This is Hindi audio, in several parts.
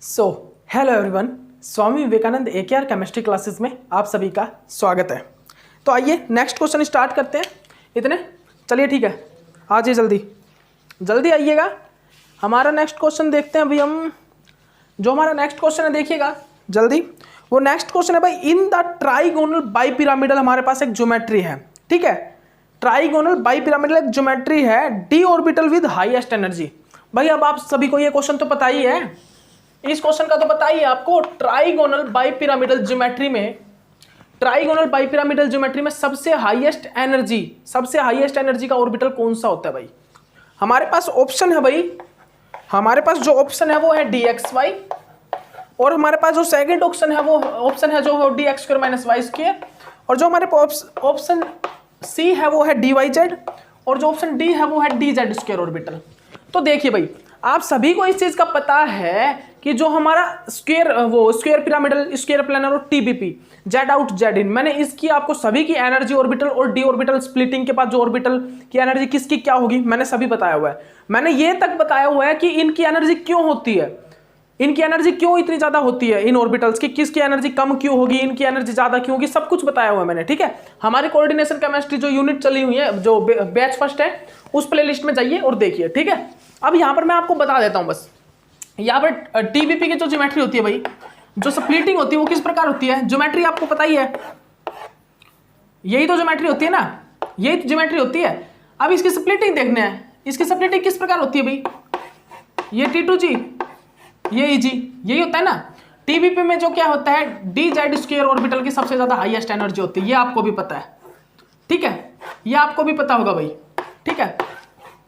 So hello everyone, Swami Vivekananda AKR chemistry classes में आप सभी का स्वागत है। तो आइए नेक्स्ट क्वेश्चन स्टार्ट करते हैं। इतने चलिए ठीक है, आ जाइए जल्दी जल्दी आइएगा। हमारा नेक्स्ट क्वेश्चन देखते हैं अभी हम। जो हमारा नेक्स्ट क्वेश्चन है देखिएगा जल्दी। वो नेक्स्ट क्वेश्चन है भाई, इन द ट्राइगोनल बाईपिरामिडल हमारे पास एक ज्योमेट्री है, ठीक है। ट्राइगोनल बाईपिरामिडल एक ज्योमेट्री है, D orbital with highest energy. भाई अब आप सभी को ये क्वेश्चन तो पता ही है, इस क्वेश्चन का तो पता ही है आपको। ट्राइगोनल बाईपिरामिडल ज्योमेट्री में सबसे हाईएस्ट एनर्जी का ऑर्बिटल कौन सा होता है भाई? हमारे पास ऑप्शन है भाई, हमारे पास जो ऑप्शन है वो है dxy, और हमारे पास जो सेकंड ऑप्शन है वो ऑप्शन है जो dx² - y², और जो हमारे पास ऑप्शन सी है वो है dyz, और जो ऑप्शन डी है वो है dz² ऑर्बिटल। तो देखिए भाई, आप सभी को इस चीज का पता है कि जो हमारा स्क्वायर पिरामिडल, स्क्वायर प्लेनर और टीबीपी, जेड आउट जेड इन, मैंने इसकी आपको सभी की एनर्जी ऑर्बिटल और डी ऑर्बिटल स्प्लिटिंग के बाद जो ऑर्बिटल की एनर्जी किसकी क्या होगी मैंने सभी बताया हुआ है। मैंने ये तक बताया हुआ है कि इनकी एनर्जी क्यों होती है, इनकी एनर्जी क्यों इतनी ज्यादा होती है इन ऑर्बिटल्स की, किसकी एनर्जी कम क्यों होगी, इनकी एनर्जी ज्यादा क्यों होगी, सब कुछ बताया हुआ है मैंने, ठीक है। हमारी कोऑर्डिनेशन केमिस्ट्री जो यूनिट चली हुई है, जो बैच फर्स्ट है, उस प्लेलिस्ट में जाइए और देखिए, ठीक है। अब यहां पर मैं आपको बता देता हूं बस, यहाँ पर टीबीपी की जो ज्योमेट्री होती है भाई, जो स्प्लिटिंग होती है वो किस प्रकार होती है, ज्योमेट्री आपको पता ही है, यही तो ज्योमेट्री होती है ना, यही तो ज्योमेट्री होती है। अब इसकी स्प्लिटिंग देखने हैं, इसकी स्प्लिटिंग किस प्रकार होती है भाई, ये T2G, ये EG, यही होता है ना। टीबीपी में जो क्या होता है, dz² ऑर्बिटल की सबसे ज्यादा हाईएस्ट एनर्जी होती है, ये आपको भी पता है, ठीक है, ये आपको भी पता होगा भाई, ठीक है।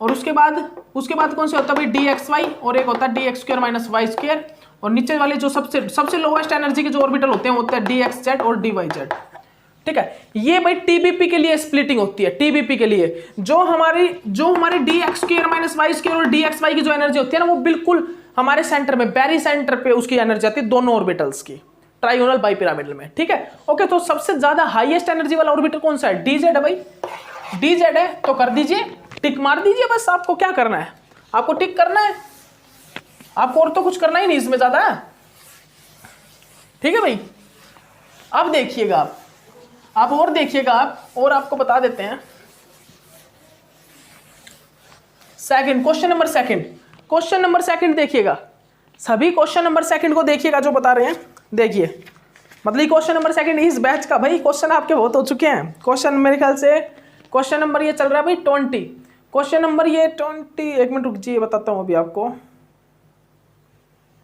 और उसके बाद कौन से होता है भाई, dxy, और एक होता है dx² - y², और नीचे वाले जो सबसे लोवेस्ट एनर्जी के जो ऑर्बिटल होते हैं वो होते हैं dxz और dyz, ठीक है। ये भाई टीबीपी के लिए स्प्लिटिंग होती है, टीबीपी के लिए जो हमारी dx² - y² और dxy की जो एनर्जी होती है ना, वो बिल्कुल हमारे सेंटर में, बैरी सेंटर पे उसकी एनर्जी आती है दोनों ऑर्बिटल्स की, ट्राइगोनल बाईपिरामिडल में, ठीक है। ओके, तो सबसे ज्यादा हाईएस्ट एनर्जी वाला ऑर्बिटल कौन सा है, dz है भाई, dz है, तो कर दीजिए, टिक मार दीजिए, बस आपको क्या करना है, आपको टिक करना है, आपको और तो कुछ करना ही नहीं इसमें ज्यादा, ठीक है भाई। अब देखिएगा आप और देखिएगा आप, और आपको बता देते हैं क्वेश्चन नंबर सेकंड देखिएगा, सभी क्वेश्चन नंबर सेकंड को देखिएगा जो बता रहे हैं, देखिए। मतलब क्वेश्चन नंबर सेकंड इस बैच का भाई क्वेश्चन आपके बहुत हो चुके हैं। क्वेश्चन मेरे ख्याल से क्वेश्चन नंबर ये चल रहा है भाई 20, क्वेश्चन नंबर ये 20, एक मिनट रुक जी, बताता हूं अभी आपको।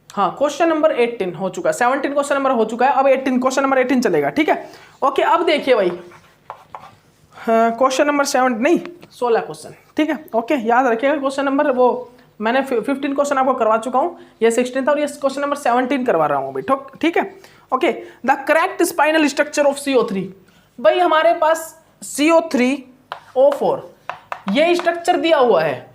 हाँ, क्वेश्चन नंबर 18 हो चुका है, 17 क्वेश्चन नंबर हो चुका है, अब 18 क्वेश्चन नंबर 18 चलेगा, ठीक है। ओके, अब देखिए भाई, क्वेश्चन नंबर 7 नहीं 16 क्वेश्चन, ठीक है। ओके, याद रखिएगा क्वेश्चन नंबर, वो मैंने 15 क्वेश्चन आपको करवा चुका हूँ, ये 16 था, और ये क्वेश्चन नंबर 17 करवा रहा हूँ भाई, ठीक है। Okay, the correct spinal structure of CO3, भाई हमारे पास CO3O4 ये स्ट्रक्चर दिया हुआ है,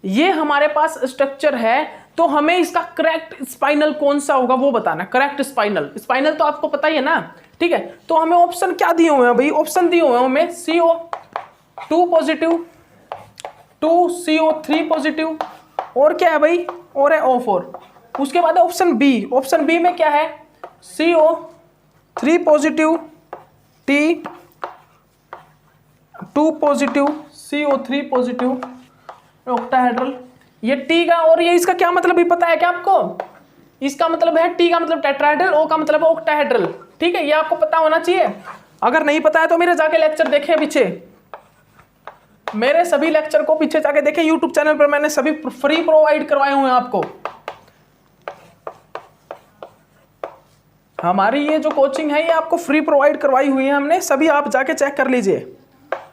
ये हमारे पास स्ट्रक्चर है, तो हमें इसका करेक्ट स्पाइनल कौन सा होगा वो बताना। करेक्ट स्पाइनल तो आपको पता ही है ना, ठीक है। तो हमें ऑप्शन क्या दिए हुए हैं भाई, ऑप्शन दिए हुए हैं हमें CO2 पॉजिटिव, 2 CO3 पॉजिटिव, और क्या है भाई, और है O4। उसके बाद ऑप्शन बी में क्या है, CO3 positive, T2 positive, CO3 positive, octahedral, ये T का, और ये इसका क्या मतलब भी पता है क्या आपको, इसका मतलब है T का मतलब टेट्राहेड्रल, O का मतलब है ऑक्टाहेड्रल, ठीक है। ये आपको पता होना चाहिए, अगर नहीं पता है तो मेरे जाके लेक्चर देखें पीछे, मेरे सभी लेक्चर को पीछे जाके देखें, YouTube चैनल पर मैंने सभी फ्री प्रोवाइड करवाए हुए हैं आपको। हमारी ये जो कोचिंग है ये आपको फ्री प्रोवाइड करवाई हुई है हमने, सभी आप जाके चेक कर लीजिए,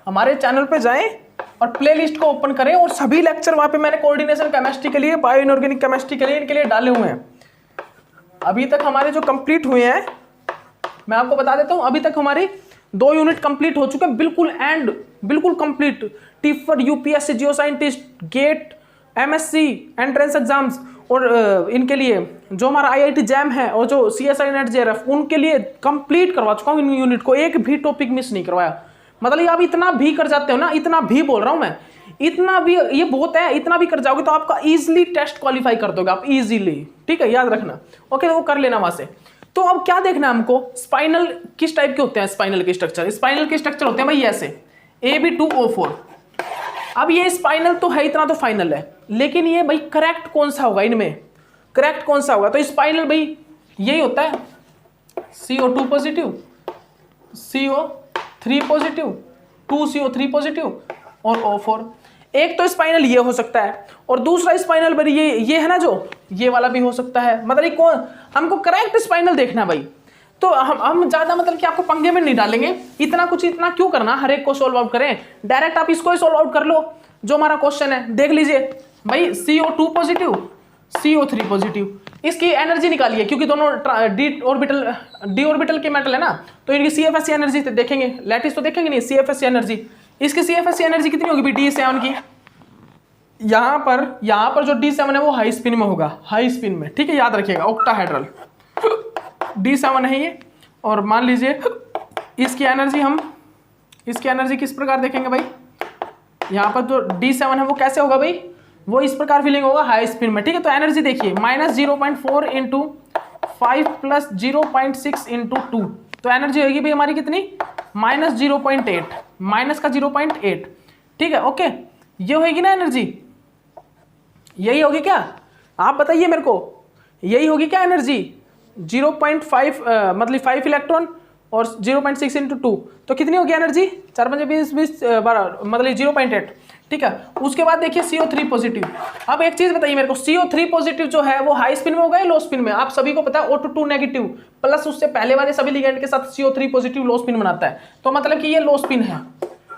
हमारे चैनल पे जाएं और प्लेलिस्ट को ओपन करें, और सभी लेक्चर वहां पे मैंने कोऑर्डिनेशन केमिस्ट्री के लिए, बायो इनऑर्गेनिक केमिस्ट्री के लिए, इनके लिए डाले हुए हैं। अभी तक हमारे जो कंप्लीट हुए हैं, मैं आपको बता देता हूं, अभी तक हमारी 2 यूनिट कंप्लीट हो चुके हैं, बिल्कुल कंप्लीट। टीफर, UPSC, geo scientist, GATE, MSc entrance exams, और इनके लिए जो हमारा IIT जैम है, और जो CSI नेट JRF, उनके लिए कंप्लीट करवा चुका हूं इन यूनिट को, एक भी टॉपिक मिस नहीं करवाया। मतलब आप इतना भी कर जाते हो ना, इतना भी बोल रहा हूं मैं, इतना भी ये बहुत है, इतना भी कर जाओगे तो आपका इजीली टेस्ट क्वालिफाई कर दोगे आप, इजीली, ठीक है, याद रखना। ओके, तो वो कर लेना वहां से। तो अब क्या देखना है हमको, स्पाइनल किस टाइप के होते हैं, स्पाइनल के स्ट्रक्चर। स्पाइनल के स्ट्रक्चर होते हैं भाई ऐसे, Ab2O4। अब ये स्पाइनल तो है, इतना तो फाइनल है, लेकिन ये भाई करेक्ट कौन सा होगा इनमें, करेक्ट कौन सा होगा? तो स्पाइनल भाई यही होता है, CO2 positive, CO3 positive, 2CO3 positive और O4। एक तो स्पाइनल ये हो सकता है, और दूसरा स्पाइनल भाई ये है ना, जो ये वाला भी हो सकता है। मतलब कौन, हमको करेक्ट स्पाइनल देखना भाई। तो हम ज्यादा मतलब कि आपको पंगे में नहीं डालेंगे, इतना क्यों करना, हर एक को सोल्व आउट करें, डायरेक्ट आप इसको ही सोल्व आउट कर लो जो हमारा क्वेश्चन है। देख लीजिए भाई, CO2 पॉजिटिव, CO3 पॉजिटिव, इसकी एनर्जी निकालिए, क्योंकि दोनों डी ऑर्बिटल के मेटल है ना, तो इनकी CFSE एनर्जी देखेंगे, लैटिस तो देखेंगे नहीं, CFSE एनर्जी, इसकी CFSE एनर्जी कितनी होगी D7 की? यहाँ पर जो D7 है वो हाई स्पिन में होगा, हाई स्पिन में, ठीक है, याद रखिएगा, ऑक्टाहेड्रल D7 है ये। और मान लीजिए इसकी एनर्जी किस प्रकार देखेंगे भाई, यहाँ पर जो D7 है वो कैसे होगा भाई, वो इस प्रकार फीलिंग होगा हाई स्पिन में, ठीक है। तो एनर्जी देखिए -0.4 इंटू 5 प्लस 0.6 इंटू 2, तो एनर्जी होगी भाई हमारी कितनी, -0.8, माइनस का 0.8, ठीक है। ओके, ये होगी ना एनर्जी, यही होगी क्या, आप बताइए मेरे को, यही होगी क्या एनर्जी? 0.5 मतलब 5 इलेक्ट्रॉन और 0.6 इंटू 2, तो कितनी होगी एनर्जी? 4 5 20 12 मतलब 0.8, ठीक है। उसके बाद देखिए CO3 पॉजिटिव। अब एक चीज बताइए मेरे को, CO3 पॉजिटिव जो है वो हाई स्पिन में होगा या लो स्पिन में? आप सभी को पता है O2 नेगेटिव प्लस उससे पहले वाले सभी लिगेंड के साथ CO3 पॉजिटिव लो स्पिन बनाता है, तो मतलब कि ये लो स्पिन है,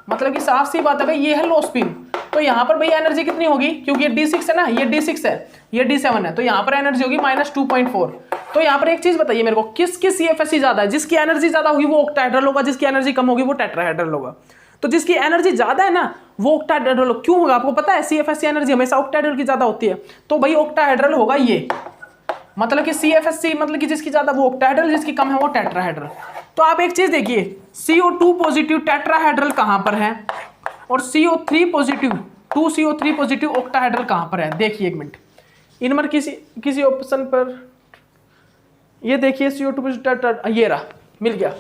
मतलब कि साफ सी बात है भाई, ये है लो स्पिन। तो यहाँ पर भाई एनर्जी कितनी होगी, क्योंकि ये D6 है ना, ये D6 है, ये D7 है, तो यहाँ पर एनर्जी होगी -2.4। तो यहाँ पर एक चीज बताइए मेरे को, किसकी CFSE ज्यादा है? जिसकी एनर्जी ज्यादा होगी वो ऑक्टाहेड्रल होगा, जिसकी एनर्जी कम होगी वो टेट्राहेड्रल होगा। तो जिसकी एनर्जी ज्यादा है ना वो ऑक्टाहेड्रल क्यों होगा? आपको पता है CFSE एनर्जी हमेशा ऑक्टाहेड्रल की ज्यादा होती है, तो भाई ऑक्टाहेड्रल होगा ये, मतलब कि CFSE मतलब कि जिसकी ज्यादा वो ऑक्टाहेड्रल, जिसकी कम है वो टेट्राहेड्रल। तो आप एक चीज देखिए, CO2 पॉजिटिव टेट्राहेड्रल कहां पर है, और CO3 positive 2CO3 positive octahedral कहां पर है? देखिए एक मिनट, इनमें किसी ऑप्शन पर ये देखिए CO2 पॉजिटिव, ये रहा, मिल गया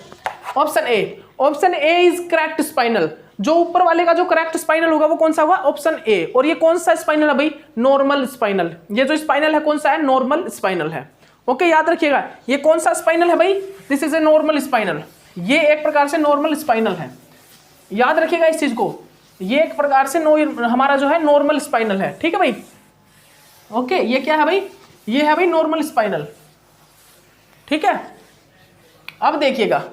option A. Option A is correct spinal. जो ऊपर वाले का जो करेक्ट स्पाइनल होगा वो कौन सा होगा? Option A. और ये कौन सा स्पाइनल है भाई? Normal spinal. ये जो स्पाइनल है कौन सा है? नॉर्मल स्पाइनल है। ओके, याद रखिएगा, ये कौन सा स्पाइनल है भाई? This is a normal spinal. ये एक प्रकार से नॉर्मल स्पाइनल है, याद रखिएगा इस चीज को, ये एक प्रकार से हमारा जो है नॉर्मल स्पाइनल है, ठीक है भाई। ओके, ये क्या है भाई? ये है भाई नॉर्मल स्पाइनल, ठीक है। अब देखिएगा,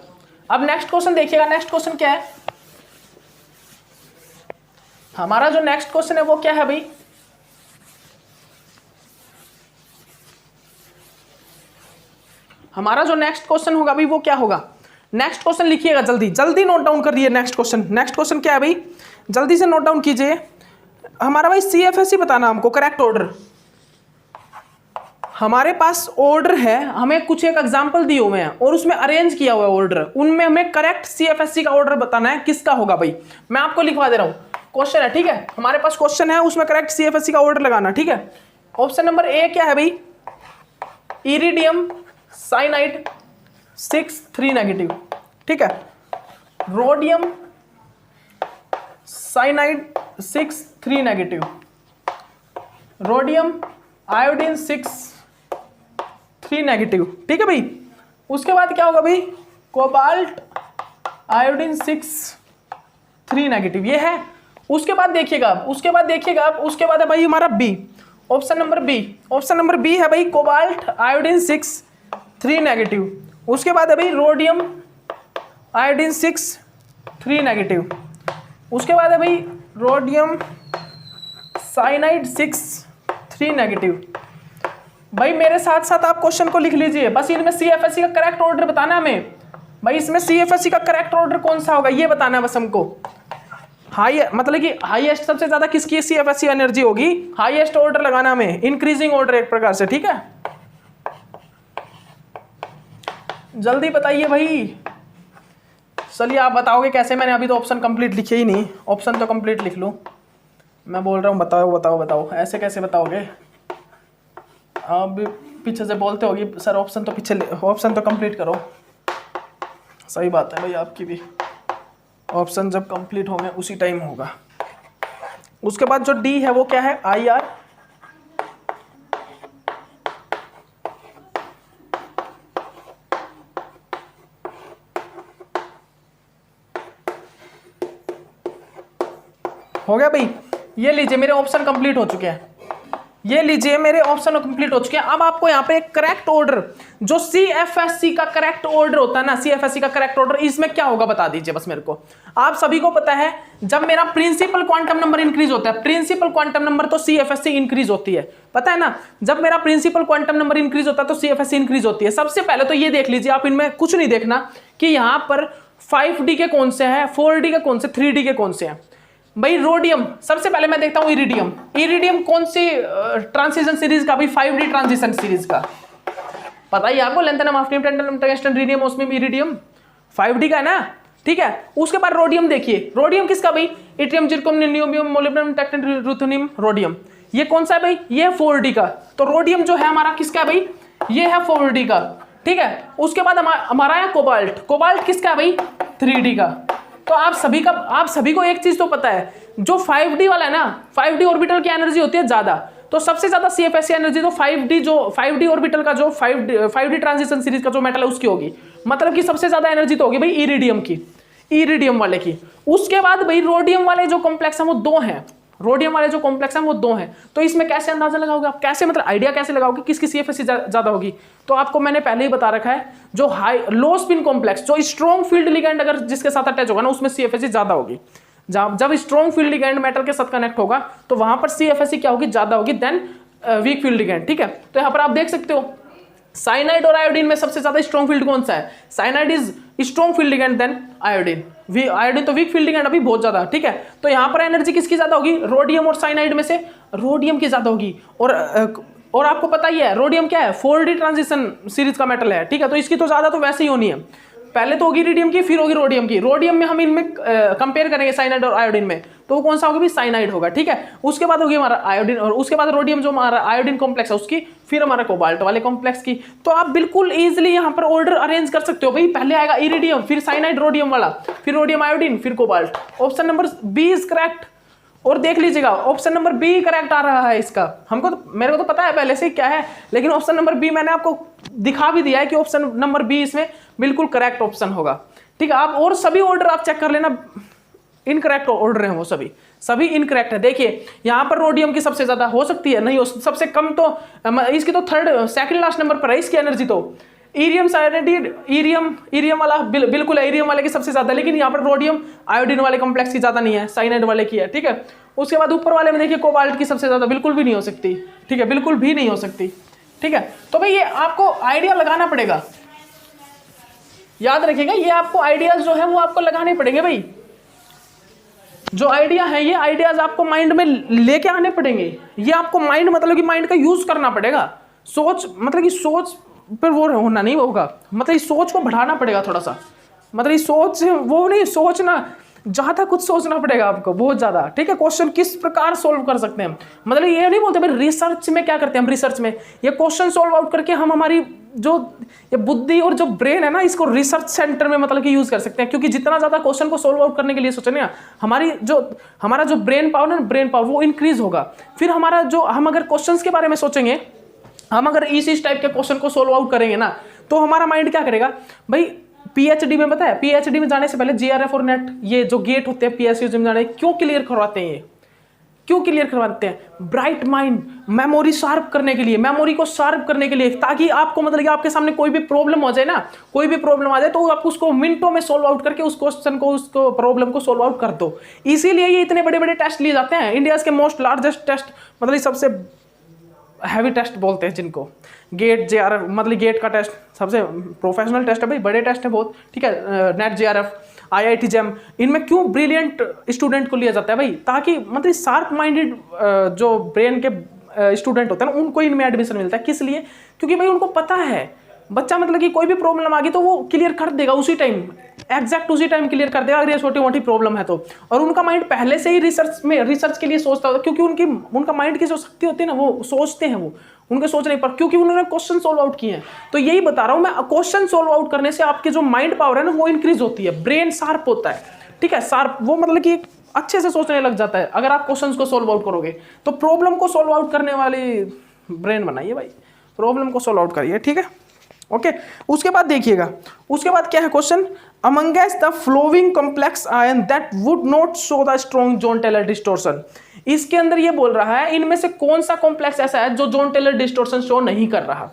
अब नेक्स्ट क्वेश्चन देखिएगा। नेक्स्ट क्वेश्चन क्या है हमारा? जो नेक्स्ट क्वेश्चन है वो क्या है भाई? हमारा जो नेक्स्ट क्वेश्चन होगा भाई वो क्या होगा? नेक्स्ट क्वेश्चन लिखिएगा, जल्दी जल्दी नोट डाउन कर दिए। नेक्स्ट क्वेश्चन क्या है भाई? जल्दी से नोट डाउन कीजिए। हमारा भाई CFSE बताना हमको, करेक्ट ऑर्डर। हमारे पास ऑर्डर है, हमें कुछ एक एग्जांपल दिए हुए हैं और उसमें अरेंज किया हुआ है ऑर्डर, उनमें हमें करेक्ट CFSE का ऑर्डर बताना है, किसका होगा भाई? मैं आपको लिखवा दे रहा हूं, क्वेश्चन है, ठीक है। हमारे पास क्वेश्चन है, उसमें करेक्ट CFSE का ऑर्डर लगाना, ठीक है। ऑप्शन नंबर ए क्या है भाई? इरिडियम साइनाइड 6 3-, ठीक है। रोडियम साइनाइड 6 3-, रोडियम आयोडीन 6 3-, ठीक है भाई। उसके बाद क्या होगा भाई? कोबाल्ट आयोडीन 6 3-, ये है। उसके बाद देखिएगा उसके बाद है भाई हमारा बी, ऑप्शन नंबर बी है भाई कोबाल्ट आयोडीन 6 3-। उसके बाद है भाई रोडियम आयोडीन 6 3-। उसके बाद है भाई रोडियम साइनाइड 6 3-। भाई मेरे साथ साथ आप क्वेश्चन को लिख लीजिए, बस इनमें CFSE का करेक्ट ऑर्डर बताना है हमें। भाई इसमें CFSE का करेक्ट ऑर्डर कौन सा होगा ये बताना है बस हमको। हाई मतलब कि हाईएस्ट सबसे ज्यादा किसकी CFSE एनर्जी होगी, हाईएस्ट ऑर्डर लगाना हमें, इंक्रीजिंग ऑर्डर एक प्रकार से, ठीक है। जल्दी बताइए भाई। चलिए आप बताओगे कैसे? मैंने अभी तो ऑप्शन कंप्लीट लिखे ही नहीं, ऑप्शन तो कंप्लीट लिख लो। मैं बोल रहा हूँ बताओ, ऐसे कैसे बताओगे? अब पीछे से बोलते होगी सर ऑप्शन तो पीछे, ऑप्शन तो कंप्लीट करो। सही बात है भाई आपकी भी, ऑप्शन जब कंप्लीट होंगे उसी टाइम होगा। उसके बाद जो डी है वो क्या है, IR। हो गया भाई, ये लीजिए मेरे ऑप्शन कंप्लीट हो चुके हैं, ये लीजिए मेरे ऑप्शन कंप्लीट हो चुके हैं। अब आपको यहाँ पे एक करेक्ट ऑर्डर, जो CFSC का करेक्ट ऑर्डर होता है ना, CFSC का करेक्ट ऑर्डर, इसमें क्या होगा बता दीजिए बस मेरे को। आप सभी को पता है जब मेरा प्रिंसिपल क्वांटम नंबर इंक्रीज होता है, प्रिंसिपल क्वांटम नंबर तो CFSC इंक्रीज होती है, पता है ना। जब मेरा प्रिंसिपल क्वांटम नंबर इंक्रीज होता है तो CFSC इंक्रीज होती है। सबसे पहले तो ये देख लीजिए आप, इनमें कुछ नहीं देखना कि यहाँ पर 5D के कौन से हैं, 4D के कौन से, 3D के कौन से हैं। भाई रोडियम, सबसे पहले मैं देखता हूं इरिडियम। इरिडियम कौन सी ट्रांजिशन सीरीज का, भाई 5D ट्रांजिशन सीरीज का, पता ही आपको, lanthanum, hafnium, tantalum, tungsten, rhenium, osmium, iridium 5D का है ना, ठीक है। उसके बाद रोडियम देखिए, रोडियम किसका भाई, yttrium, zirconium, niobium, molybdenum, technetium, ruthenium, rhodium. ये कौन सा है भाई, ये 4D का। तो रोडियम जो है हमारा किसका है भाई, ये है 4D का, ठीक है। उसके बाद हमारा है कोबाल्ट। कोबाल्ट किसका है भाई, 3D का। तो आप सभी को एक चीज तो पता है, जो 5D वाला है ना, 5D ऑर्बिटल की एनर्जी होती है ज्यादा, तो सबसे ज्यादा CFSC एनर्जी तो 5D ऑर्बिटल का जो 5D ट्रांजिशन सीरीज का जो मेटल है उसकी होगी, मतलब कि सबसे ज्यादा एनर्जी तो होगी भाई इरिडियम की, इरिडियम वाले की। उसके बाद भाई रोडियम वाले जो कॉम्प्लेक्स है वो 2 हैं, रोडियम वाले जो कॉम्प्लेक्स हैं वो 2 हैं। तो इसमें कैसे अंदाजा लगाओगे आप, कैसे मतलब आइडिया कैसे लगाओगे किसकी CFSC ज्यादा होगी। तो आपको मैंने पहले ही बता रखा है, जो हाई लो स्पिन कॉम्प्लेक्स, जो स्ट्रॉन्ग फील्ड लिगेंड अगर जिसके साथ अटैच होगा ना, उसमें CFSC ज्यादा होगी। जब स्ट्रॉन्ग फील्ड लिगेंड मेटल के साथ कनेक्ट होगा तो वहां पर CFSC क्या होगी, ज्यादा होगी देन वीक फील्ड लिगेंड, ठीक है। तो यहाँ पर आप देख सकते हो साइनाइड और आयोडीन में सबसे ज्यादा स्ट्रॉन्ग फील्ड कौन सा है, cyanide is strong field ligand than iodine. Iodine तो वीक फील्ड लिगेंड अभी बहुत ज्यादा, ठीक है। तो यहाँ पर एनर्जी किसकी ज्यादा होगी, रोडियम और साइनाइड में से रोडियम की ज्यादा होगी। और आपको पता ही है रोडियम क्या है, 4D ट्रांजिशन सीरीज का मेटल है, ठीक है। तो इसकी तो ज्यादा तो वैसे ही होनी है, पहले तो होगी इरिडियम की फिर होगी रोडियम की। रोडियम में हम इनमें कंपेयर करेंगे साइनाइड और आयोडीन में, तो वो कौन सा होगा भी, साइनाइड होगा, ठीक है। उसके बाद होगी हमारा आयोडीन, और उसके बाद रोडियम जो हमारा आयोडीन कॉम्प्लेक्स है उसकी, फिर हमारा कोबाल्ट वाले कॉम्प्लेक्स की। तो आप बिल्कुल इजीली यहाँ पर ऑर्डर अरेंज कर सकते हो भाई, पहले आएगा इरिडियम, फिर साइनाइड रोडियम वाला, फिर रोडियम आयोडीन, फिर cobalt. Option number B is correct. और देख लीजिएगा ऑप्शन नंबर B करेक्ट आ रहा है इसका, मेरे को तो पता है पहले से क्या है, लेकिन ऑप्शन नंबर B मैंने आपको दिखा भी दिया है कि ऑप्शन नंबर B इसमें बिल्कुल करेक्ट ऑप्शन होगा, ठीक है। आप और सभी ऑर्डर आप चेक कर लेना, इनकरेक्ट ऑर्डर है वो सभी इनकरेक्ट है। देखिए यहाँ पर रोडियम की सबसे ज्यादा हो सकती है, नहीं हो सबसे कम, तो इसकी तो सेकंड लास्ट नंबर पर है इसकी एनर्जी। तो ईरियम साइनाइड, ईरियम वाला बिल्कुल है, ईरियम वाले की सबसे ज्यादा, लेकिन यहाँ पर रोडियम आयोडीन वाले कॉम्प्लेक्स की ज्यादा नहीं है, साइनाइड वाले की है, ठीक है। उसके बाद ऊपर वाले में देखिए कोबाल्ट की सबसे ज्यादा बिल्कुल भी नहीं हो सकती, ठीक है, बिल्कुल भी नहीं हो सकती, ठीक है। तो भाई ये आपको आइडिया लगाना पड़ेगा, याद रखिएगा, ये आपको आइडियाज जो है वो आपको लगाने पड़ेंगे भाई। जो आइडिया है ये आइडियाज आपको माइंड में लेके आने पड़ेंगे, ये आपको माइंड मतलब कि माइंड का यूज करना पड़ेगा। सोच मतलब कि सोच पर वो होना नहीं होगा, मतलब इस सोच को बढ़ाना पड़ेगा थोड़ा सा, मतलब इस सोच वो नहीं, सोचना ज्यादा कुछ सोचना पड़ेगा आपको बहुत ज्यादा, ठीक है। क्वेश्चन किस प्रकार सोल्व कर सकते हैं, मतलब ये नहीं बोलते भाई रिसर्च में क्या करते हैं हम, रिसर्च में ये क्वेश्चन सोल्व आउट करके हम हमारी जो ये बुद्धि और जो ब्रेन है ना, इसको रिसर्च सेंटर में मतलब कि यूज कर सकते हैं। क्योंकि जितना ज्यादा क्वेश्चन को सोल्व आउट करने के लिए सोचेंगे ना, हमारा जो ब्रेन पावर है, ब्रेन पावर वो इंक्रीज होगा। फिर हमारा जो हम अगर क्वेश्चंस के बारे में सोचेंगे, हम अगर इस टाइप के क्वेश्चन को सोल्व आउट करेंगे ना, तो हमारा माइंड क्या करेगा भाई। PhD में पता है, PhD में जाने से पहले GRF और नेट, ये जो गेट होते हैं PSU में जाने, क्यों क्लियर करवाते हैं, ये क्यों क्लियर करवाते हैं, ब्राइट माइंड, मेमोरी शार्प करने के लिए, मेमोरी को शार्प करने के लिए, ताकि आपको मतलब कि आपके सामने कोई भी प्रॉब्लम हो जाए ना, कोई भी प्रॉब्लम आ जाए तो आप उसको मिनटों में सोल्व आउट करके उस क्वेश्चन को, उसको प्रॉब्लम को सोल्व आउट कर दो। इसीलिए ये इतने बड़े बड़े टेस्ट लिए जाते हैं, इंडिया के मोस्ट लार्जेस्ट टेस्ट, मतलब सबसे हैवी टेस्ट बोलते हैं जिनको, गेट JRF, मतलब गेट का टेस्ट सबसे प्रोफेशनल टेस्ट है भाई, बड़े टेस्ट है बहुत, ठीक है। नेट JRF, IIT JEM, इनमें क्यों ब्रिलियंट स्टूडेंट को लिया जाता है भाई, ताकि मतलब शार्प माइंडेड जो ब्रेन के स्टूडेंट होते हैं ना, उनको इनमें एडमिशन मिलता है। किस लिए, क्योंकि भाई उनको पता है बच्चा मतलब कि कोई भी प्रॉब्लम आ गई तो वो क्लियर कर देगा उसी टाइम, एग्जैक्ट उसी टाइम क्लियर कर देगा अगर ये छोटी मोटी प्रॉब्लम है तो। और उनका माइंड पहले से ही रिसर्च के लिए सोचता होता है, क्योंकि उनका माइंड की जो शक्ति होती है ना, वो सोचते हैं, वो उनके सोचने पर, क्योंकि उन्होंने क्वेश्चन सोल्व आउट किए हैं। तो यही बता रहा हूं मैं, क्वेश्चन सोल्व आउट करने से आपकी जो माइंड पावर है ना वो इंक्रीज होती है, ब्रेन शार्प होता है, ठीक है, शार्प, वो मतलब कि अच्छे से सोचने लग जाता है अगर आप क्वेश्चंस को सोल्व आउट करोगे। तो प्रॉब्लम को सोल्व आउट करने वाली ब्रेन बनाइए भाई, प्रॉब्लम को सोल्व आउट करिए, ठीक है, ओके। उसके बाद देखिएगा, उसके बाद क्या है question, amongst the following complex ion that would not show the strong Jahn Teller distortion. इसके अंदर ये बोल रहा है इनमें से कौन सा कॉम्प्लेक्स ऐसा है जो जॉन टेलर डिस्टॉर्शन शो नहीं कर रहा।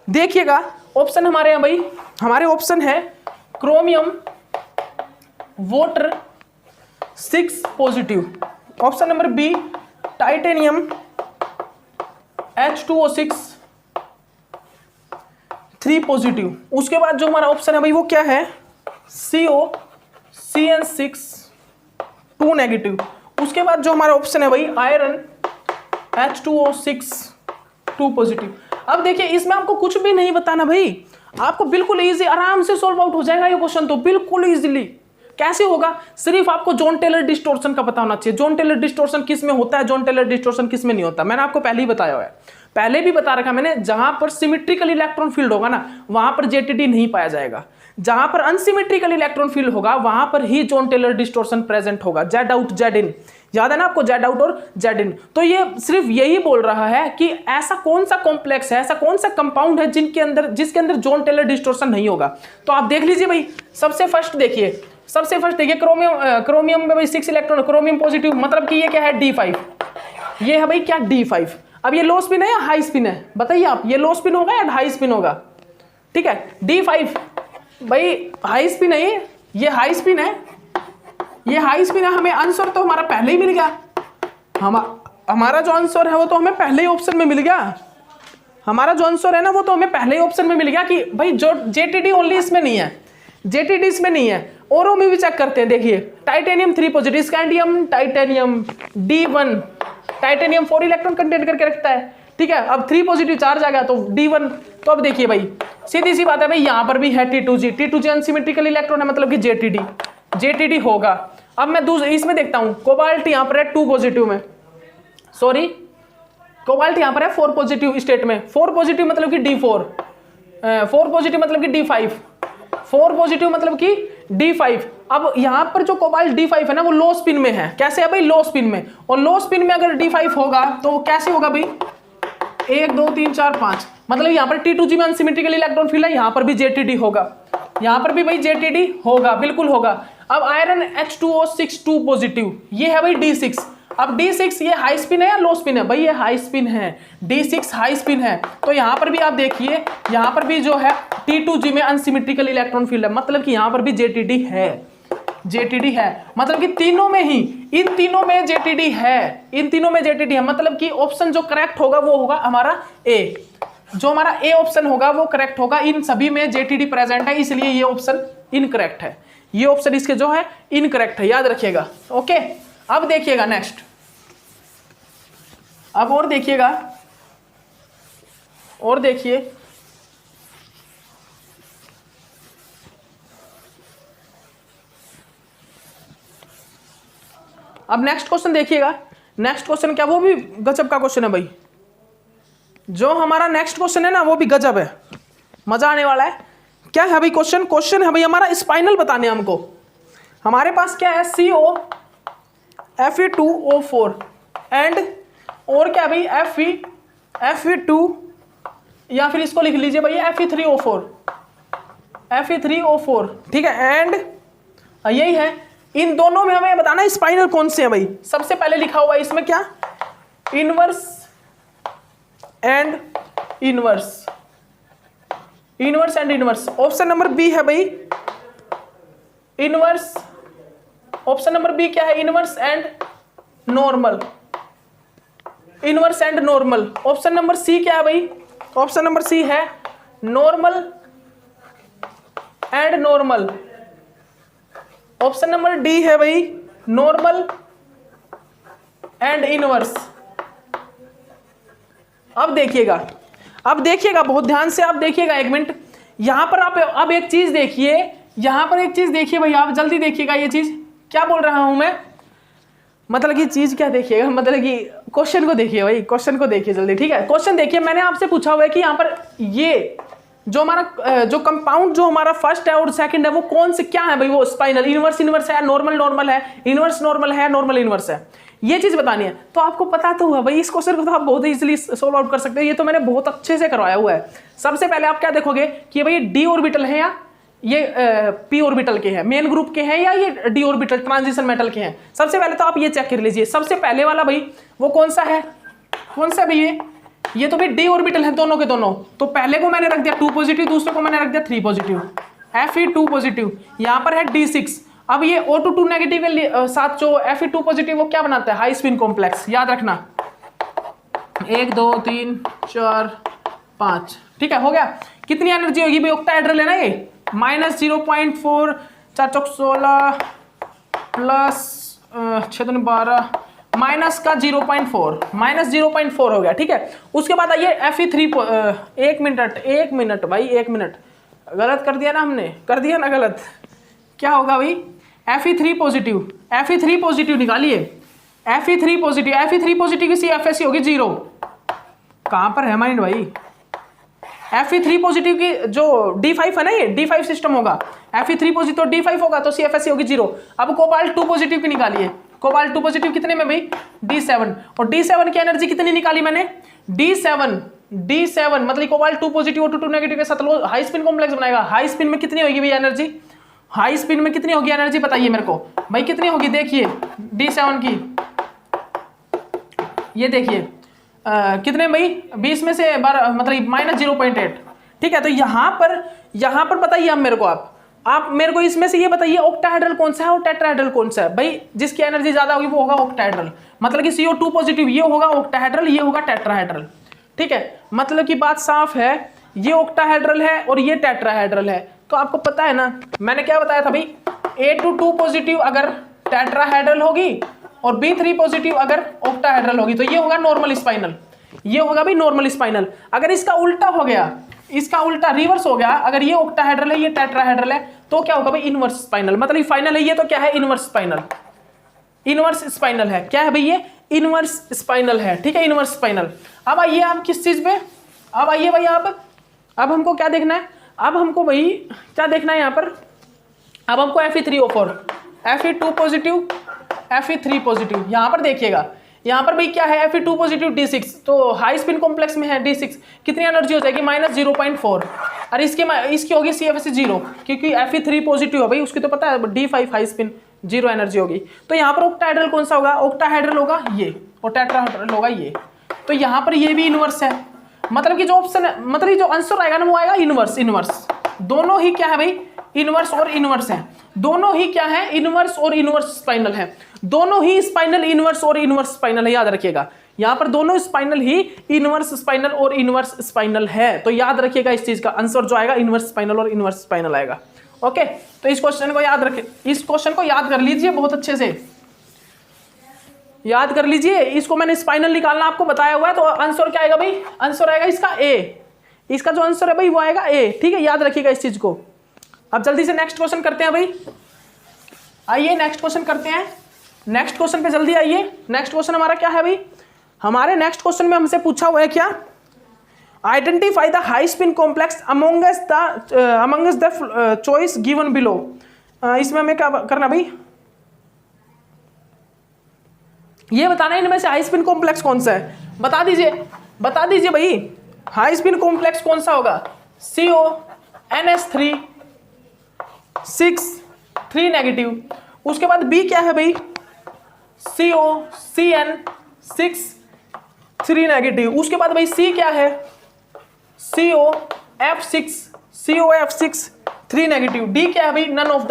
देखिएगा ऑप्शन हमारे यहाँ भाई, हमारे ऑप्शन है chromium, water 6 positive, option number B titanium H2O6 3 positive. उसके बाद जो हमारा ऑप्शन है भाई वो क्या है, CO CN6 2 नेगेटिव। उसके बाद जो हमारा ऑप्शन है भाई आयरन H2O6 2 पॉजिटिव। अब देखिए इसमें आपको कुछ भी नहीं बताना भाई, आपको बिल्कुल इजी आराम से सॉल्व आउट हो जाएगा ये क्वेश्चन, तो बिल्कुल इजीली। कैसे होगा, सिर्फ आपको जॉन टेलर डिस्टॉर्शन का पता होना चाहिए। जॉन टेलर डिस्टॉर्शन किस में होता है, जॉन टेलर डिस्टॉर्शन किस में नहीं होता, मैंने आपको पहले ही बताया हुआ है, पहले भी बता रखा मैंने। जहां पर सिमेट्रिकल इलेक्ट्रॉन फील्ड होगा ना वहां पर जेटीडी नहीं पाया जाएगा, जहां पर अनसिमेट्रिकल इलेक्ट्रॉन फील्ड होगा वहां पर ही जॉन टेलर डिस्टॉर्शन प्रेजेंट होगा। जेड आउट जेड इन, याद है ना आपको, जेड आउट और जेड इन। तो ये सिर्फ यही बोल रहा है कि ऐसा कौन सा कॉम्प्लेक्स है, ऐसा कौन सा कंपाउंड है जिसके अंदर जॉन टेलर डिस्टॉर्शन नहीं होगा। तो आप देख लीजिए भाई, सबसे फर्स्ट देखिए क्रोमियम में भाई 6 इलेक्ट्रॉन, क्रोमियम पॉजिटिव, मतलब कि ये क्या है D5, ये है भाई क्या D5। अब ये लो स्पिन है या हाई स्पिन है, बताइए आप, ये लो स्पिन होगा या हाई स्पिन होगा, ठीक है। D5 भाई हाई स्पिन है, ये हाई स्पिन है, ये हाई स्पिन है। हमें आंसर तो हमारा पहले ही मिल गया, हमारा जो आंसर है वो तो हमें पहले ही ऑप्शन में मिल गया, हमारा जो आंसर है ना वो तो हमें पहले ही ऑप्शन में मिल गया कि भाई जो जेटीडी ओनली इसमें नहीं है, जेटीडी इसमें नहीं है। औरों में भी चेक करते हैं, देखिए titanium 3 positive, scandium, titanium D1, titanium 4 electron contain करके रखता है, ठीक है। अब 3 पॉजिटिव चार्ज आ गया तो D1। तो अब देखिए भाई सीधी सी बात है भाई, यहां पर भी है T2G अनसिमेट्रिकल इलेक्ट्रॉन है, मतलब कि जेटीडी होगा। अब मैं इसमें देखता हूं, कोबाल्ट यहां पर है 2 पॉजिटिव में, सॉरी कोबाल्ट यहां पर है 4 पॉजिटिव स्टेट में, 4 पॉजिटिव मतलब कि D4, 4 पॉजिटिव मतलब कि D5, 4 पॉजिटिव मतलब कि D5। अब यहां पर जो कोबाल्ट D5 है ना वो लो स्पिन में है, कैसे है भाई, लो स्पिन में। और लो स्पिन में अगर D5 होगा तो कैसे होगा भाई, 1 2 3 4 5, मतलब यहां पर T2G में अनसिमेट्रिकल इलेक्ट्रॉन फील्ड है, यहां पर भी जेटीडी होगा, यहां पर भी भाई जेटीडी होगा, बिल्कुल होगा। अब आयरन H2O6 2 पॉजिटिव, ये है भाई D6। अब D6 ये हाई स्पिन है या लो स्पिन है, भाई ये हाई स्पिन है, D6 हाई स्पिन है। तो यहां पर भी आप देखिए, यहां पर भी जो है T2G में अनसिमेट्रिकल इलेक्ट्रॉन फील्ड है, मतलब कि यहां पर भी जेटीडी है, जेटीडी है, मतलब कि तीनों में ही, इन तीनों में जेटीडी है, इन तीनों में जेटीडी है, मतलब कि ऑप्शन जो करेक्ट होगा वो होगा हमारा ए, जो हमारा ए ऑप्शन होगा वो करेक्ट होगा। इन सभी में जेटीडी प्रेजेंट है, इसलिए ये ऑप्शन इनकरेक्ट है, ये ऑप्शन इसके जो है इनकरेक्ट है, याद रखिएगा, ओके। अब देखिएगा नेक्स्ट, अब और देखिएगा, और देखिए अब नेक्स्ट क्वेश्चन देखिएगा। नेक्स्ट क्वेश्चन क्या, वो भी गजब का क्वेश्चन है भाई, जो हमारा नेक्स्ट क्वेश्चन है ना वो भी गजब है, मजा आने वाला है। क्या है भाई क्वेश्चन है भाई हमारा स्पाइनल बताने हमको। हमारे पास क्या है, CO Fe2O4 एंड और क्या भाई Fe2, या फिर इसको लिख लीजिए भाई Fe3O4, ठीक है। एंड यही है, इन दोनों में हमें बताना स्पाइनल कौन से हैं भाई। सबसे पहले लिखा हुआ है इसमें क्या, inverse and inverse, inverse and inverse. Option number B है भाई इनवर्स, ऑप्शन नंबर बी क्या है, inverse and normal, inverse and normal. Option number C क्या है भाई, ऑप्शन नंबर सी है normal and normal. Option number D है भाई नॉर्मल एंड इनवर्स। अब देखिएगा बहुत ध्यान से आप देखिएगा, एक मिनट। यहां पर आप अब एक चीज देखिए यहाँ पर एक चीज देखिए भाई, आप जल्दी देखिएगा ये चीज क्या बोल रहा हूं मैं, मतलब कि चीज क्या देखिएगा, मतलब कि क्वेश्चन को देखिए भाई, क्वेश्चन को देखिए जल्दी, ठीक है। क्वेश्चन देखिए, मैंने आपसे पूछा हुआ है कि यहाँ पर ये जो हमारा जो कंपाउंड जो हमारा फर्स्ट है और सेकंड है वो कौन से क्या है भाई, वो स्पाइनल इनवर्स इनवर्स है, नॉर्मल नॉर्मल है, इनवर्स नॉर्मल है, नॉर्मल इनवर्स है, ये चीज बतानी है। तो आपको पता तो हुआ भाई, इस क्वेश्चन को तो आप बहुत इजीली सोल्व आउट कर सकते हो, ये तो मैंने बहुत अच्छे से करवाया हुआ है। सबसे पहले आप क्या देखोगे कि भाई डी ऑर्बिटल है या ये पी ऑर्बिटल के हैं, मेन ग्रुप के हैं या ये डी ऑर्बिटल ट्रांजिशन मेटल के हैं। सबसे पहले तो आप ये चेक कर लीजिए, सबसे पहले वाला भाई वो कौन सा है, कौन सा भाई ये तो भाई डी ऑर्बिटल है दोनों के दोनों। तो पहले को मैंने रख दिया 2 पॉजिटिव, दूसरे को मैंने रख दिया 3 पॉजिटिव, Fe2 पॉजिटिव, यहाँ पर है D6। अब ये O2 नेगेटिव के साथ जो Fe2 पॉजिटिव वो क्या बनाता है, हाई स्पिन कॉम्प्लेक्स, याद रखना 1 2 3 4 5, ठीक है, हो गया। कितनी एनर्जी होगी भाई, ऑक्टाहेड्रल है ना ये, -0.4 4 चौक 16 प्लस 6 दूनी 12 माइनस का 0.4, -0.4 हो गया, ठीक है। उसके बाद आइए Fe3 एक मिनट भाई, 1 मिनट, गलत कर दिया ना हमने, कर दिया ना गलत, क्या होगा भाई Fe3 पॉजिटिव निकालिए, Fe3 पॉजिटिव की CFSE होगी 0, कहां पर है माइंड भाई, Fe3 पॉजिटिव की जो D5 है ना, ये D5 सिस्टम होगा, Fe3 पॉजिटिव तो D5 होगा तो CFSE होगी 0। अब कोबाल्ट 2 पॉजिटिव की निकालिए, कोबाल्ट 2 पॉजिटिव कितने में भाई D7, और D7 की एनर्जी कितनी निकाली मैंने, D7 मतलब कोबाल्ट 2 पॉजिटिव और 2 नेगेटिव के साथ हाई स्पिन कॉम्प्लेक्स बनाएगा। हाई स्पिन में कितनी होगी भाई एनर्जी, हाई स्पिन में कितनी होगी एनर्जी बताइए मेरे को भाई, कितनी होगी, देखिए D7 की, ये देखिए कितने भाई 20 में से 12 मतलब -0.8, ठीक है। तो यहाँ पर बताइए आप मेरे को, आप मेरे को इसमें से ये बताइए ऑक्टाहेड्रल कौन सा है और टेट्राहेड्रल कौन सा है भाई, जिसकी एनर्जी ज्यादा होगी वो होगा ऑक्टाहेड्रल, मतलब कि CO2 पॉजिटिव ये होगा ऑक्टाहेड्रल, ये होगा टेट्राहेड्रल, ठीक है। मतलब की बात साफ है, ये ऑक्टाहेड्रल है और ये टेट्राहेड्रल है। तो आपको पता है ना मैंने क्या बताया था भाई, A2 पॉजिटिव अगर टेट्राहेड्रल होगी और B3 पॉजिटिव अगर ऑक्टाहेड्रल होगी तो ये होगा नॉर्मल स्पाइनल, ये होगा भाई नॉर्मल स्पाइनल। अगर इसका उल्टा हो गया, इसका उल्टा रिवर्स हो गया, अगर ये ऑक्टाहेड्रल है ये टेट्राहेड्रल है तो क्या होगा भाई इनवर्स स्पाइनल, मतलब फाइनल है ये तो क्या है इनवर्स स्पाइनल, इनवर्स स्पाइनल है, क्या है भाई ये इनवर्स स्पाइनल है, ठीक है, इनवर्स स्पाइनल। अब आइए आप किस चीज पे, अब आइए भाई आप, अब हमको क्या देखना है, अब हमको भाई क्या देखना है यहाँ पर, अब हमको Fe3O4 Fe2 positive Fe3 positive, यहाँ पर देखिएगा, यहाँ पर भाई क्या है Fe2 पॉजिटिव D6, तो हाई स्पिन कॉम्प्लेक्स में है D6, कितनी एनर्जी हो जाएगी -0.4, और इसकी होगी CFSE 0, क्योंकि Fe3 पॉजिटिव है भाई, उसकी तो पता है D5 हाई स्पिन 0 एनर्जी होगी। तो यहाँ पर ऑक्टाहेड्रल कौन सा होगा, ऑक्टाहेड्रल होगा ये और टेट्राहेड्रल होगा ये, तो यहाँ पर ये भी इनवर्स है, मतलब कि जो ऑप्शन है, मतलब जो आंसर आएगा ना वो आएगा इनवर्स, दोनों ही क्या है भाई इनवर्स और इनवर्स है, दोनों ही क्या है इनवर्स और इनवर्स स्पाइनल है, दोनों ही स्पाइनल इनवर्स और इनवर्स स्पाइनल है, याद रखिएगा यहाँ पर दोनों स्पाइनल ही इनवर्स स्पाइनल और इनवर्स स्पाइनल है। तो याद रखिएगा इस चीज का आंसर जो आएगा इनवर्स स्पाइनल और इनवर्स स्पाइनल आएगा। ओके, तो इस क्वेश्चन को याद रखिए, इस क्वेश्चन को याद कर लीजिए, बहुत अच्छे से याद कर लीजिए। इसको मैंने स्पाइनल निकालना आपको बताया हुआ है, तो आंसर क्या आएगा भाई, आंसर आएगा इसका ए, इसका जो आंसर है भाई वो आएगा ए, ठीक है, याद रखिएगा इस चीज को। अब जल्दी से नेक्स्ट क्वेश्चन करते हैं भाई, आइए नेक्स्ट क्वेश्चन करते हैं, नेक्स्ट क्वेश्चन पे जल्दी आइए। नेक्स्ट क्वेश्चन हमारा क्या है भाई, हमारे नेक्स्ट क्वेश्चन में हमसे पूछा हुआ है क्या, identify the high spin complex amongst the choice given below. इसमें हमें क्या करना भाई, ये बताना इनमें से हाई स्पिन कॉम्प्लेक्स कौन सा है, बता दीजिए भाई हाई स्पिन कॉम्प्लेक्स कौन सा होगा, CONS3 6 3 नेगेटिव, उसके बाद B क्या है भाई COCN 6 3 नेगेटिव, उसके बाद भाई C क्या है COF6 3 नेगेटिव, D क्या है भाई नन ऑफ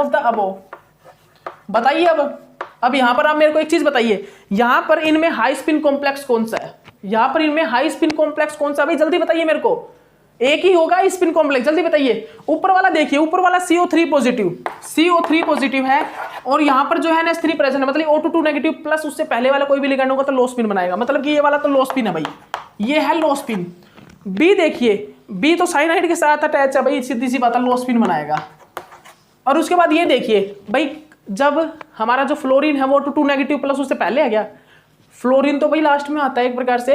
द अबो। बताइए अब यहां पर आप मेरे को एक चीज बताइए, यहां पर इनमें हाई स्पिन कॉम्प्लेक्स कौन सा है, यहां पर इनमें हाई स्पिन कॉम्प्लेक्स कौन सा भाई, जल्दी बताइए मेरे को, एक ही होगा स्पिन कॉम्प्लेक्स, जल्दी बताइए। ऊपर वाला देखिए, ऊपर वाला CO3 पॉजिटिव है और यहां पर जो है NH3 प्रेजेंट है, मतलब O2 नेगेटिव प्लस उससे पहले वाला कोई भी लिगेंड होगा तो लो स्पिन बनाएगा, मतलब कि ये वाला तो लो स्पिन है भाई, ये है लो स्पिन। B देखिए, बी तो साइनाइड के साथ अटैच है भाई, सीधी सी बात है, लो स्पिन बनाएगा। और उसके बाद ये देखिए भाई, जब हमारा जो फ्लोरीन है वो टू नेगेटिव प्लस उससे पहले आ गया, फ्लोरीन तो भाई लास्ट में आता है एक प्रकार से,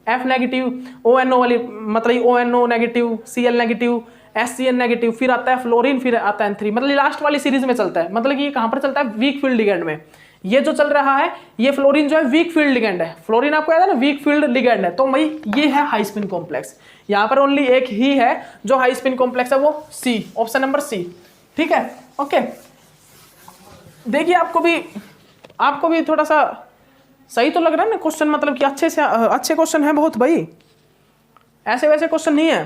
एफ नेगेटिव ONO वाली, मतलब ONO negative, Cl negative, SCN negative, फिर आता है फ्लोरीन, फिर आता है N3, मतलब लास्ट वाली सीरीज में चलता है। मतलब कि ये कहाँ पर चलता है, वीक फील्ड लिगेंड में। ये जो चल रहा है ये फ्लोरीन जो है वीक फील्ड लिगेंड है, फ्लोरीन आपको याद है ना वीक फील्ड लिगेंड है, तो भाई ये है हाई स्पिन कॉम्प्लेक्स। यहाँ पर ओनली एक ही है जो हाई स्पिन कॉम्प्लेक्स है, वो C, ऑप्शन नंबर C। ठीक है, ओके। देखिए आपको भी थोड़ा सा सही तो लग रहा है ना क्वेश्चन, मतलब कि अच्छे क्वेश्चन है बहुत भाई, ऐसे वैसे क्वेश्चन नहीं है,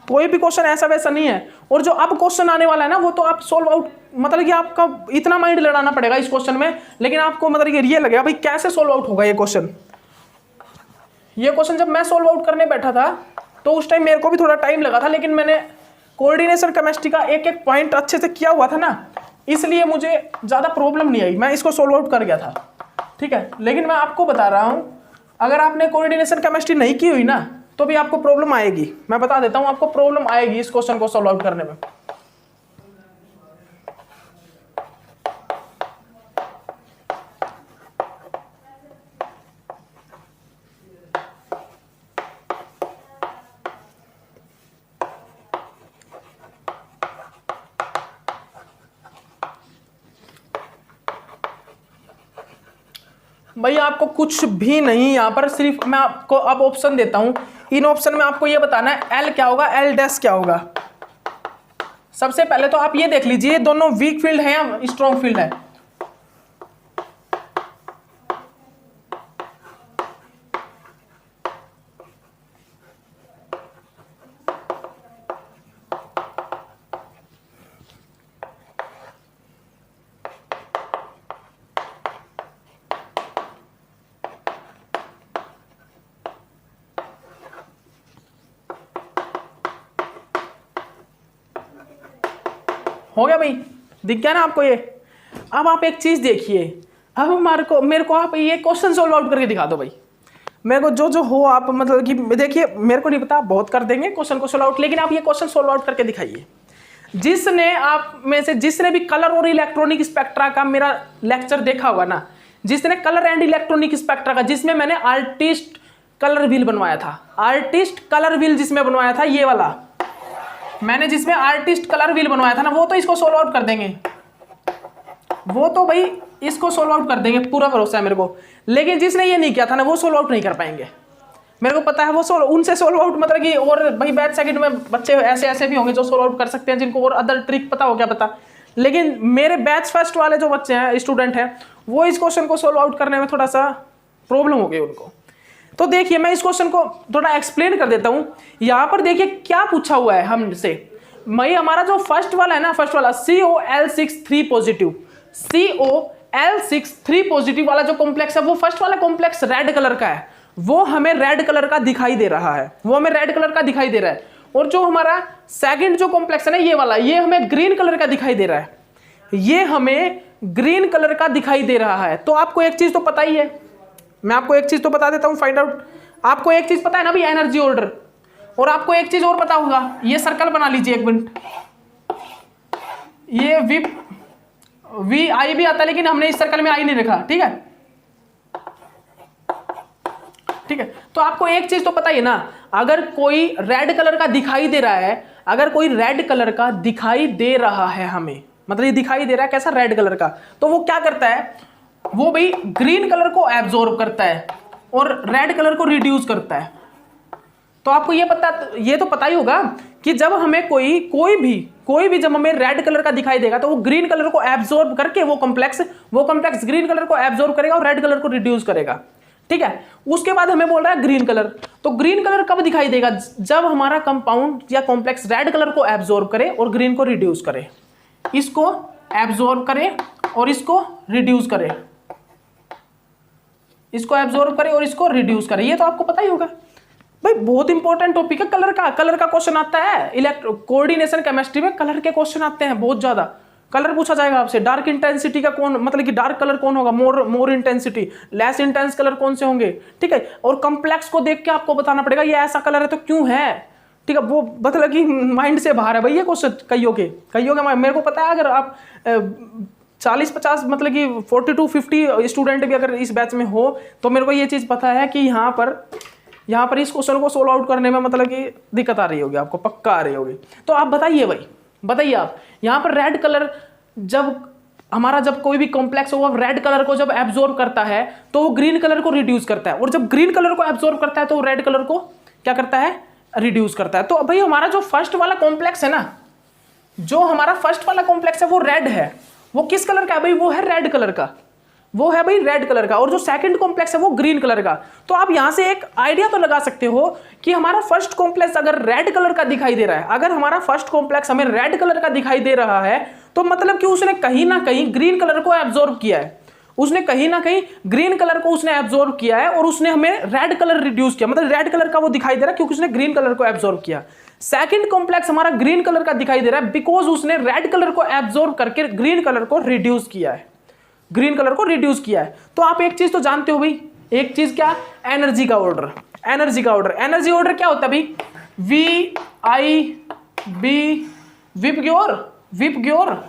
कोई भी क्वेश्चन ऐसा वैसा नहीं है। और जो अब क्वेश्चन आने वाला है ना वो तो आप सोल्व आउट, मतलब कि आपका इतना माइंड लड़ाना पड़ेगा इस क्वेश्चन में, लेकिन आपको मतलब कि ये लगेगा भाई कैसे सोल्व आउट होगा ये क्वेश्चन। ये क्वेश्चन जब मैं सोल्व आउट करने बैठा था तो उस टाइम मेरे को भी थोड़ा टाइम लगा था, लेकिन मैंने कोऑर्डिनेशन केमिस्ट्री का एक एक पॉइंट अच्छे से किया हुआ था ना, इसलिए मुझे ज़्यादा प्रॉब्लम नहीं आई, मैं इसको सोल्व आउट कर गया था। ठीक है, लेकिन मैं आपको बता रहा हूँ अगर आपने कोऑर्डिनेशन केमिस्ट्री नहीं की हुई ना तो भी आपको प्रॉब्लम आएगी, मैं बता देता हूँ आपको प्रॉब्लम आएगी इस क्वेश्चन को सोल्व आउट करने में। भाई आपको कुछ भी नहीं, यहाँ पर सिर्फ मैं आपको अब ऑप्शन देता हूं, इन ऑप्शन में आपको ये बताना है एल क्या होगा, एल डैश क्या होगा। सबसे पहले तो आप ये देख लीजिए दोनों वीक फील्ड है या स्ट्रॉन्ग फील्ड है। हो गया भाई, दिख गया ना आपको ये। अब आप एक चीज देखिए, अब मेरे को आप ये क्वेश्चन सोल्व आउट करके दिखा दो भाई, मेरे को जो हो आप, मतलब कि देखिए मेरे को नहीं पता, आप बहुत कर देंगे क्वेश्चन को सोल्व आउट, लेकिन आप ये क्वेश्चन सोल्व आउट करके दिखाइए। जिसने आप में से जिसने भी कलर और इलेक्ट्रॉनिक स्पेक्ट्रा का मेरा लेक्चर देखा होगा ना, जिसने कलर एंड इलेक्ट्रॉनिक स्पेक्ट्रा का, जिसमें मैंने आर्टिस्ट कलर व्हील बनवाया था, आर्टिस्ट कलर व्हील जिसमें बनवाया था, ये वाला मैंने जिसमें आर्टिस्ट कलर व्हील बनवाया था ना, वो तो इसको सोल्व आउट कर देंगे, वो तो भाई इसको सोल्व आउट कर देंगे, पूरा भरोसा है मेरे को। लेकिन जिसने ये नहीं किया था ना वो सोल्व आउट नहीं कर पाएंगे, मेरे को पता है। वो उनसे सोल्व आउट मतलब कि, और भाई बैच सेकंड में बच्चे ऐसे ऐसे भी होंगे जो सोल्व आउट कर सकते हैं, जिनको और अदर ट्रिक पता हो, क्या पता। लेकिन मेरे बैच फर्स्ट वाले जो बच्चे हैं, स्टूडेंट हैं, वो इस क्वेश्चन को सोल्व आउट करने में थोड़ा सा प्रॉब्लम हो गई उनको। तो देखिए मैं इस क्वेश्चन को थोड़ा एक्सप्लेन कर देता हूं। यहां पर देखिए क्या पूछा हुआ है हमसे, भाई हमारा जो फर्स्ट वाला है ना, फर्स्ट वाला COL63 पॉजिटिव, COL63 पॉजिटिव वाला जो कॉम्प्लेक्स है, वो फर्स्ट वाला कॉम्प्लेक्स रेड कलर का है, वो हमें रेड कलर का दिखाई दे रहा है, वो हमें रेड कलर का दिखाई दे रहा है। और जो हमारा सेकंड जो कॉम्प्लेक्स है ना, ये वाला, ये हमें ग्रीन कलर का दिखाई दे रहा है, ये हमें ग्रीन कलर का दिखाई दे रहा है। तो आपको एक चीज तो पता ही है, मैं आपको एक चीज तो बता देता हूं, फाइंड आउट। आपको एक चीज पता है ना भी, एनर्जी ऑर्डर। और आपको एक चीज और पता होगा, ये सर्कल बना लीजिए एक मिनट, ये वी आई भी आता है, लेकिन हमने इस सर्कल में आई नहीं रखा, ठीक है। ठीक है, तो आपको एक चीज तो पता ही है ना, अगर कोई रेड कलर का दिखाई दे रहा है, अगर कोई रेड कलर का दिखाई दे रहा है हमें, मतलब ये दिखाई दे रहा है कैसा, रेड कलर का, तो वो क्या करता है, वो भाई ग्रीन कलर को एब्जॉर्ब करता है और रेड कलर को रिड्यूस करता है। तो आपको ये तो पता ही होगा कि जब हमें कोई भी जब हमें रेड कलर का दिखाई देगा तो वो ग्रीन कलर को एब्जॉर्ब करके वो कॉम्प्लेक्स ग्रीन कलर को एब्जॉर्ब करेगा और रेड कलर को रिड्यूस करेगा, ठीक है। उसके बाद हमें बोल रहा है ग्रीन कलर, तो ग्रीन कलर कब दिखाई देगा, जब हमारा कंपाउंड या कॉम्प्लेक्स रेड कलर को एब्जॉर्ब करे और ग्रीन को रिड्यूस करे, इसको एब्जॉर्ब करे और इसको रिड्यूस करे, इसको एब्जॉर्ब करे और इसको रिड्यूस करे। ये तो आपको पता ही होगा भाई, बहुत इंपॉर्टेंट टॉपिक है कलर का क्वेश्चन आता है कोऑर्डिनेशन केमिस्ट्री में, कलर के क्वेश्चन आते हैं बहुत ज्यादा। कलर पूछा जाएगा आपसे, डार्क इंटेंसिटी का कौन, मतलब कि डार्क कलर कौन होगा, मोर इंटेंसिटी, लेस इंटेंस कलर कौन से होंगे, ठीक है। और कॉम्प्लेक्स को देख के आपको बताना पड़ेगा ये ऐसा कलर है तो क्यों है, ठीक है, वो मतलब कि माइंड से बाहर है भाई ये क्वेश्चन कईयों के मेरे को पता है। अगर आप 40-50 मतलब कि 40-50 स्टूडेंट भी अगर इस बैच में हो तो मेरे को ये चीज़ पता है कि यहाँ पर इस क्वेश्चन को सोल्व आउट करने में मतलब कि दिक्कत आ रही होगी आपको, पक्का आ रही होगी। तो आप बताइए भाई, बताइए आप, यहाँ पर रेड कलर जब कोई भी कॉम्प्लेक्स हो रेड कलर को जब एब्जॉर्ब करता है तो वो ग्रीन कलर को रिड्यूस करता है, और जब ग्रीन कलर को एब्जॉर्ब करता है तो रेड कलर को क्या करता है, रिड्यूस करता है। तो भाई हमारा जो फर्स्ट वाला कॉम्प्लेक्स है ना, जो हमारा फर्स्ट वाला कॉम्प्लेक्स है वो रेड है, वो किस कलर का है भाई, वो है रेड कलर का, वो है भाई रेड कलर का। और जो सेकंड कॉम्प्लेक्स है वो ग्रीन कलर का। तो आप यहां से एक आइडिया तो लगा सकते हो कि हमारा फर्स्ट कॉम्प्लेक्स अगर रेड कलर का दिखाई दे रहा है, अगर हमारा फर्स्ट कॉम्प्लेक्स हमें रेड कलर का दिखाई दे रहा है तो मतलब कि उसने कहीं ना कहीं ग्रीन कलर को एब्जॉर्ब किया है, उसने कहीं ना कहीं ग्रीन कलर को उसने एब्जॉर्ब किया है और उसने हमें रेड कलर रिड्यूस किया, मतलब रेड कलर का वो दिखाई दे रहा है क्योंकि उसने ग्रीन कलर को एब्जॉर्ब किया। सेकंड कॉम्प्लेक्स हमारा ग्रीन कलर का दिखाई दे रहा है बिकॉज उसने रेड कलर को एब्जॉर्ब करके ग्रीन कलर को रिड्यूस किया है, ग्रीन कलर को रिड्यूस किया है। तो आप एक चीज तो जानते हो भाई, एक चीज क्या, एनर्जी का ऑर्डर, एनर्जी का ऑर्डर। एनर्जी ऑर्डर क्या होता है भाई, वी आई बी विप ग्योर,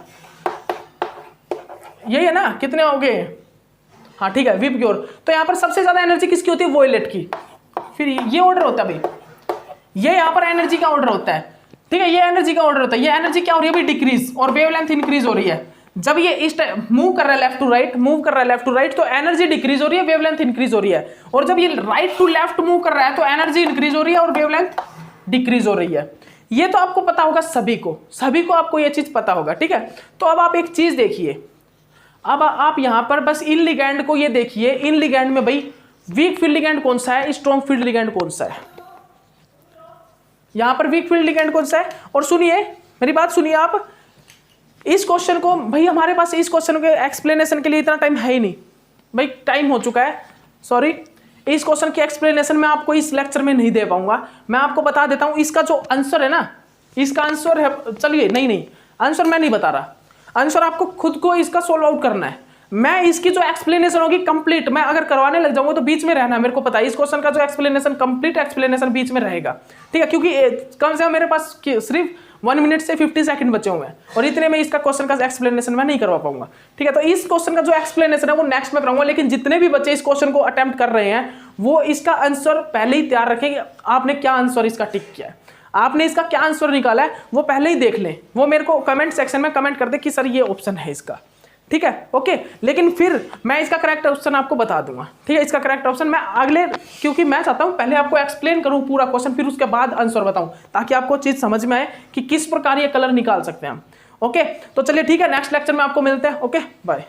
यही है ना, कितने हो गए, हाँ ठीक है, विप ग्योर। तो यहां पर सबसे ज्यादा एनर्जी किसकी होती है, वोयलेट की। फिर ये ऑर्डर होता है भाई, ये यहां पर एनर्जी का ऑर्डर होता है, ठीक है, ये एनर्जी का ऑर्डर होता है। ये एनर्जी क्या हो रही है भाई, डिक्रीज, और वेवलेंथ इंक्रीज हो रही है। जब ये इस मूव कर रहा है लेफ्ट टू राइट, मूव कर रहा है लेफ्ट टू राइट, तो एनर्जी डिक्रीज हो रही है, वेवलेंथ इंक्रीज हो रही है। और जब ये राइट टू लेफ्ट मूव कर रहा है तो एनर्जी इंक्रीज हो रही है और वेवलेंथ डिक्रीज हो रही है। ये तो आपको पता होगा, सभी को आपको ये चीज पता होगा, ठीक है। तो अब आप एक चीज देखिए, अब आप यहां पर बस इन लिगैंड को ये देखिए, इन लिगैंड में भाई वीक फील्ड लिगैंड कौन सा है, स्ट्रॉन्ग फील्ड लिगैंड कौन सा है, यहां पर वीक फील्ड लिगैंड कौन सा है। और सुनिए मेरी बात सुनिए आप, इस क्वेश्चन को भाई हमारे पास इस क्वेश्चन के एक्सप्लेनेशन के लिए इतना टाइम है ही नहीं भाई, टाइम हो चुका है, सॉरी। इस क्वेश्चन की एक्सप्लेनेशन मैं आपको इस लेक्चर में नहीं दे पाऊंगा। मैं आपको बता देता हूं इसका जो आंसर है ना, इसका आंसर है, चलिए नहीं आंसर मैं नहीं बता रहा, आंसर आपको खुद को इसका सोल्व आउट करना है। मैं इसकी जो एक्सप्लेनेशन होगी कंप्लीट, मैं अगर करवाने लग जाऊंगा तो बीच में रहना है, मेरे को पता है इस क्वेश्चन का जो एक्सप्लेनेशन, कंप्लीट एक्सप्लेनेशन बीच में रहेगा, ठीक है, क्योंकि कम से कम मेरे पास सिर्फ 1 मिनट से 50 सेकंड बचे हुए हैं और इतने में इसका क्वेश्चन का एक्सप्लेनेशन मैं नहीं करवा पाऊंगा, ठीक है। तो इस क्वेश्चन का जो एक्सप्लेनेशन है वो नेक्स्ट में कराऊंगा, लेकिन जितने भी बच्चे इस क्वेश्चन को अटेम्प्ट कर रहे हैं वो इसका आंसर पहले ही तैयार रखें कि आपने क्या आंसर इसका टिक किया है, आपने इसका क्या आंसर निकाला है वो पहले ही देख लें, वो मेरे को कमेंट सेक्शन में कमेंट कर दे कि सर ये ऑप्शन है इसका, ठीक है, ओके। लेकिन फिर मैं इसका करेक्ट ऑप्शन आपको बता दूंगा, ठीक है, इसका करेक्ट ऑप्शन मैं अगले, क्योंकि मैं चाहता हूं पहले आपको एक्सप्लेन करूं पूरा क्वेश्चन, फिर उसके बाद आंसर बताऊं, ताकि आपको चीज समझ में आए कि किस प्रकार ये कलर निकाल सकते हैं हम, ओके। तो चलिए ठीक है, नेक्स्ट लेक्चर में आपको मिलते हैं, ओके, बाय।